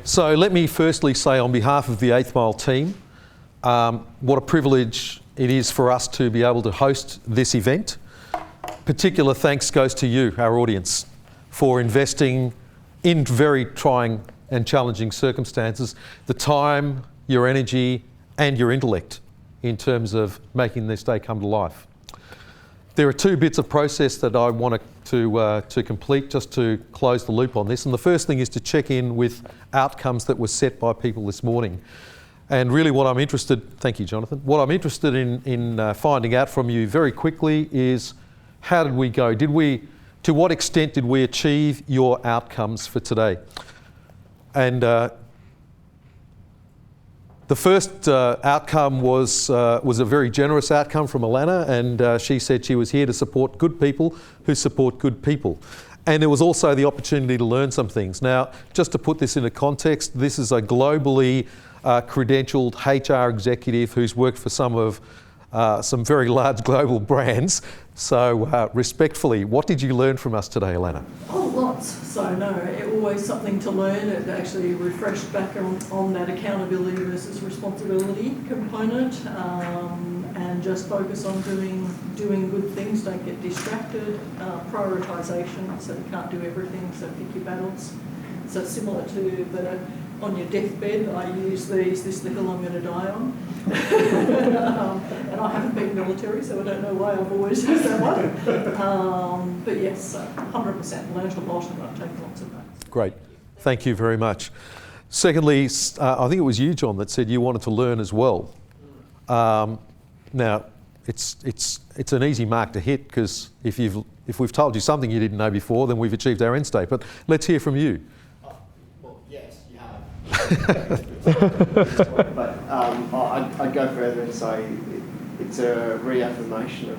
So let me firstly say on behalf of the Eighth Mile team, what a privilege it is for us to be able to host this event. Particular thanks goes to you, our audience, for investing in very trying and challenging circumstances, the time, your energy and your intellect in terms of making this day come to life. There are two bits of process that I want to complete just to close the loop on this. And the first thing is to check in with outcomes that were set by people this morning. And really what I'm interested, thank you Jonathan, what I'm interested in finding out from you very quickly is how did we go? To what extent did we achieve your outcomes for today? And the first outcome was a very generous outcome from Alana, and she said she was here to support good people who support good people. And there was also the opportunity to learn some things. Now, just to put this into context, this is a globally credentialed HR executive who's worked for some very large global brands. So respectfully, what did you learn from us today, Alana? Oh, lots. So no, always something to learn. It actually refreshed back on that accountability versus responsibility component, and just focus on doing good things. Don't get distracted. Prioritisation, so you can't do everything. So pick your battles. So similar to on your deathbed, I use these. This is the hill I'm going to die on. And I haven't been military, so I don't know why I've always used that one. But yes, 100% learned a lot, and I've taken lots of notes. Great, thank you very much. Secondly, I think it was you, John, that said you wanted to learn as well. Now, it's an easy mark to hit, because if we've told you something you didn't know before, then we've achieved our end state. But let's hear from you. Well, yes, you have. But I'd go further and say it's a reaffirmation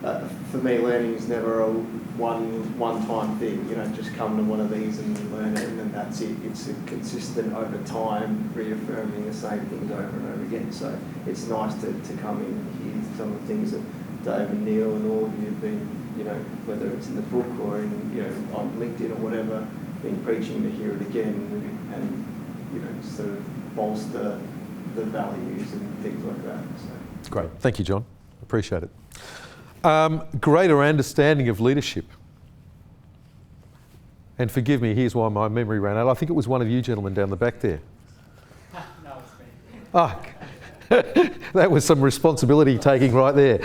of, for me, learning is never a one-time thing. You know, just come to one of these and learn it, and then that's it. It's a consistent over time, reaffirming the same things over and over again. So it's nice to come in and hear some of the things that Dave and Neil and all of you have been, you know, whether it's in the book or in, you know, on LinkedIn or whatever, been preaching, to hear it again and you know, sort of bolster the values and things like that. So. Great, thank you, John. Appreciate it. Greater understanding of leadership. And forgive me, here's why my memory ran out. I think it was one of you gentlemen down the back there. No, it's me. Ah, that was some responsibility taking right there.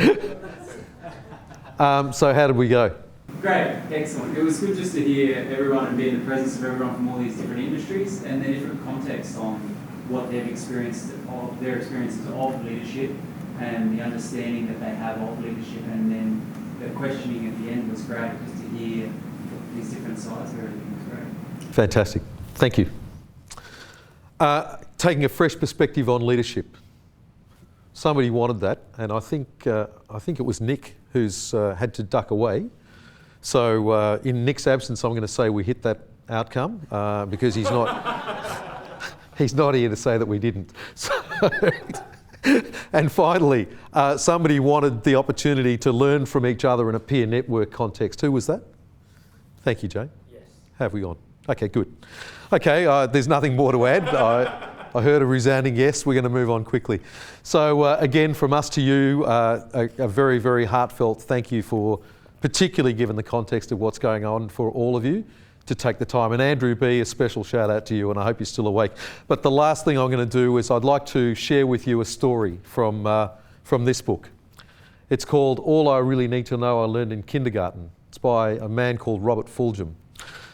So how did we go? Great, excellent. It was good just to hear everyone and be in the presence of everyone from all these different industries and their different contexts on what they've experienced of their experiences of leadership and the understanding that they have of leadership, and then the questioning at the end was great just to hear these different sides of everything was great. Fantastic, thank you. Taking a fresh perspective on leadership. Somebody wanted that, and I think it was Nick who's had to duck away. So in Nick's absence, I'm going to say we hit that outcome because he's not here to say that we didn't. So, and finally, somebody wanted the opportunity to learn from each other in a peer network context. Who was that? Thank you, Jane. Yes. Have we gone? Okay, good. Okay, there's nothing more to add. I heard a resounding yes. We're going to move on quickly. So again, from us to you, a very, very heartfelt thank you for, particularly given the context of what's going on, for all of you to take the time. And Andrew B, a special shout out to you, and I hope you're still awake. But the last thing I'm going to do is I'd like to share with you a story from this book. It's called All I Really Need to Know I Learned in Kindergarten. It's by a man called Robert Fulghum.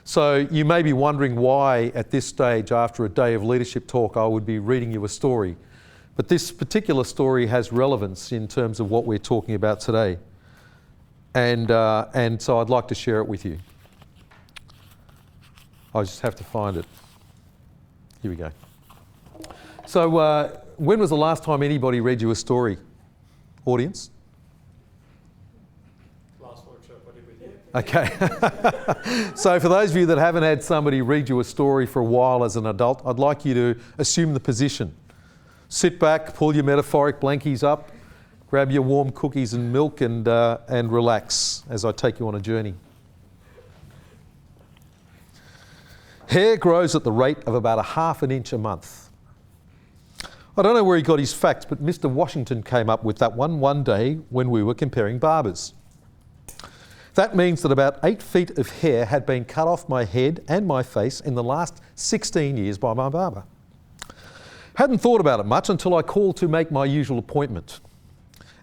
So you may be wondering why at this stage, after a day of leadership talk, I would be reading you a story. But this particular story has relevance in terms of what we're talking about today. And so I'd like to share it with you. I just have to find it. Here we go. So when was the last time anybody read you a story? Audience? Last workshop I did with you. Okay. So for those of you that haven't had somebody read you a story for a while as an adult, I'd like you to assume the position. Sit back, pull your metaphoric blankies up, grab your warm cookies and milk and relax as I take you on a journey. Hair grows at the rate of about 1/2 inch a month. I don't know where he got his facts, but Mr. Washington came up with that one day when we were comparing barbers. That means that about 8 feet of hair had been cut off my head and my face in the last 16 years by my barber. Hadn't thought about it much until I called to make my usual appointment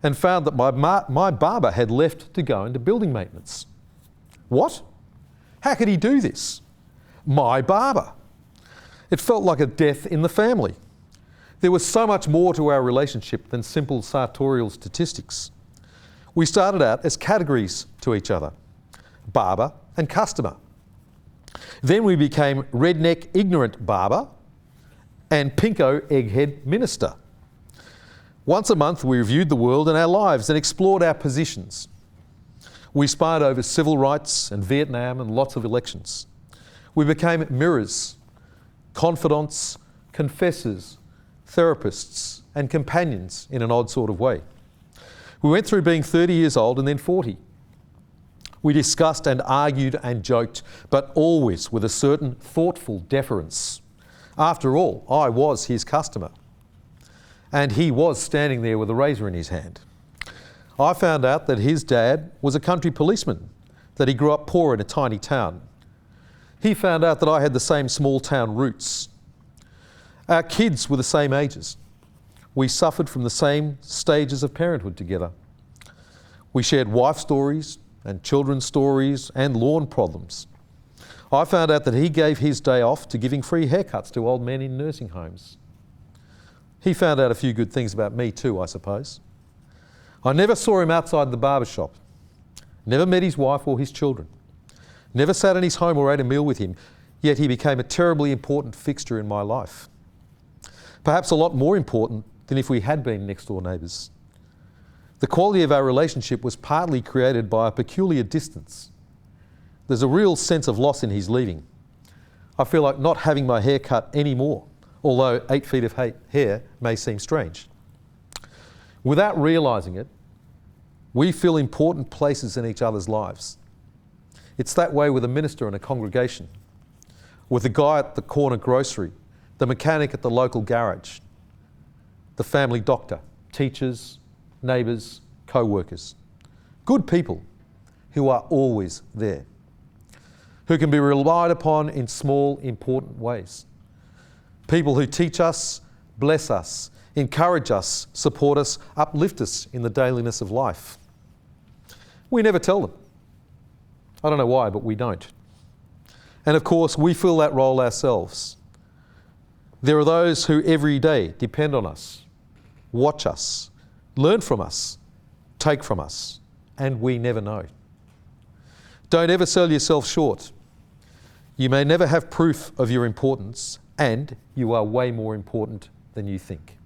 and found that my barber had left to go into building maintenance. What? How could he do this? My barber. It felt like a death in the family. There was so much more to our relationship than simple sartorial statistics. We started out as categories to each other, barber and customer. Then we became redneck ignorant barber and pinko egghead minister. Once a month we reviewed the world and our lives and explored our positions. We sparred over civil rights and Vietnam and lots of elections. We became mirrors, confidants, confessors, therapists and companions in an odd sort of way. We went through being 30 years old and then 40. We discussed and argued and joked, but always with a certain thoughtful deference. After all, I was his customer, and he was standing there with a razor in his hand. I found out that his dad was a country policeman, that he grew up poor in a tiny town. He found out that I had the same small town roots. Our kids were the same ages. We suffered from the same stages of parenthood together. We shared wife stories and children's stories and lawn problems. I found out that he gave his day off to giving free haircuts to old men in nursing homes. He found out a few good things about me too, I suppose. I never saw him outside the barber shop, never met his wife or his children, never sat in his home or ate a meal with him, yet he became a terribly important fixture in my life. Perhaps a lot more important than if we had been next door neighbours. The quality of our relationship was partly created by a peculiar distance. There's a real sense of loss in his leaving. I feel like not having my hair cut anymore, although 8 feet of hair may seem strange. Without realising it, we fill important places in each other's lives. It's that way with a minister in a congregation, with the guy at the corner grocery, the mechanic at the local garage, the family doctor, teachers, neighbours, co-workers. Good people who are always there, who can be relied upon in small, important ways. People who teach us, bless us, encourage us, support us, uplift us in the dailiness of life. We never tell them. I don't know why, but we don't. And of course, we fill that role ourselves. There are those who every day depend on us, watch us, learn from us, take from us, and we never know. Don't ever sell yourself short. You may never have proof of your importance, and you are way more important than you think.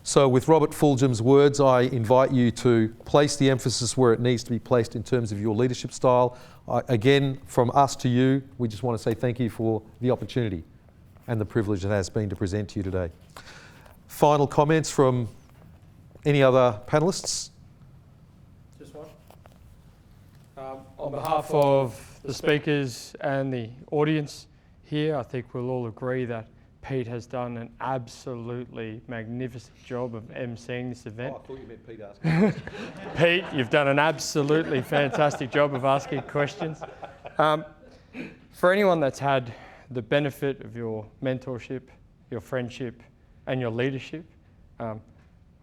So with Robert Fulgham's words, I invite you to place the emphasis where it needs to be placed in terms of your leadership style. Again, from us to you, we just want to say thank you for the opportunity and the privilege it has been to present to you today. Final comments from any other panellists? Just one. On behalf of the speakers and the audience here, I think we'll all agree that Pete has done an absolutely magnificent job of emceeing this event. Oh, I thought you meant Pete asking. Pete, you've done an absolutely fantastic job of asking questions. For anyone that's had the benefit of your mentorship, your friendship, and your leadership, I'm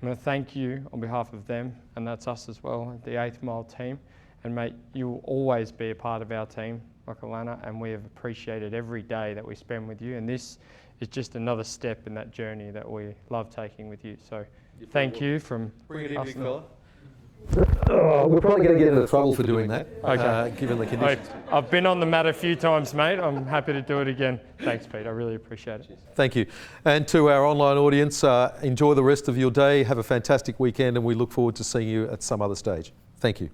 going to thank you on behalf of them, and that's us as well, the 8th Mile team. And mate, you will always be a part of our team, Rokalana, and we have appreciated every day that we spend with you. And this is just another step in that journey that we love taking with you. So thank you from Bring it in, us. big fella. We're probably going to get into trouble for doing that, Okay. given the conditions. I've been on the mat a few times, mate. I'm happy to do it again. Thanks, Pete. I really appreciate it. Thank you. And to our online audience, enjoy the rest of your day. Have a fantastic weekend, and we look forward to seeing you at some other stage. Thank you.